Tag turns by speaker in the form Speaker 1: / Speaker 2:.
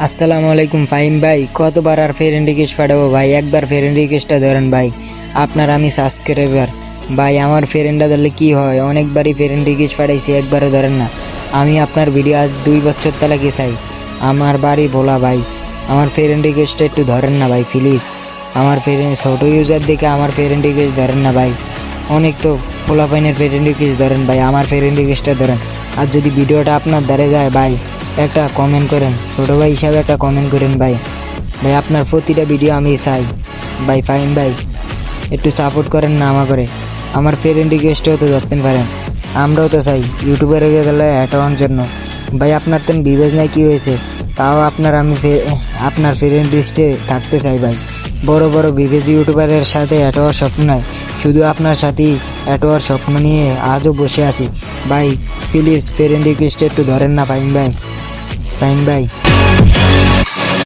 Speaker 1: আসসালামু আলাইকুম ফাহিম ভাই, কতবার আর ফ্রেন্ড রিকোয়েস্ট পাঠাবো ভাই? একবার ফ্রেন্ড রিকোয়েস্টটা ধরেন ভাই। আপনার আমি সাবস্ক্রাইবার ভাই, আমার ফ্রেন্ডটা ধরলে কি হয়? অনেকবারই ফ্রেন্ড রিকোয়েস্ট পাঠাইছি, একবারও ধরেন না। আমি আপনার ভিডিও আজ 2 বছর তালাকি চাই। আমার বাড়ি ভোলা ভাই, আমার ফ্রেন্ড রিকোয়েস্টটা একটু ধরেন না ভাই প্লিজ। আমার ফ্রেন্ড ছোটো ইউজার দেখে আমার ফ্রেন্ড রিকোয়েস্ট ধরেন না ভাই। অনেক তো ফোলাপাইনের ফ্রেন্ড রিকোয়েস্ট ধরেন ভাই, আমার ফ্রেন্ড রিকোয়েস্টটা ধরেন। আর যদি ভিডিওটা আপনার দ্বারে যায় ভাই, একটা কমেন্ট করেন, ছোটো ভাই হিসাবে একটা কমেন্ট করেন ভাই। ভাই আপনার প্রতিটা ভিডিও আমি চাই ভাই। ফাহিম ভাই একটু সাপোর্ট করেন না আমাকে। আমার ফ্রেন্ড রিকোয়েস্টও তো ধরতেন পারেন, আমরাও তো চাই ইউটিউবে রেখে গেলে হ্যাটানোর জন্য। ভাই আপনার তেন বিবেজ নাই কি হয়েছে? তাও আপনার ফ্রেন্ড লিস্টে থাকতে চাই ভাই। বড় বড় বিবেজ ইউটিউবারের সাথে হ্যাটাওয়ার স্বপ্ন নয়, শুধু আপনার সাথেই হ্যাটাওয়ার স্বপ্ন নিয়ে আজও বসে আছি ভাই। প্লিজ ফ্রেন্ড রিকোয়েস্ট একটু ধরেন না ফাহিম ভাই। ফাহিম ভাই।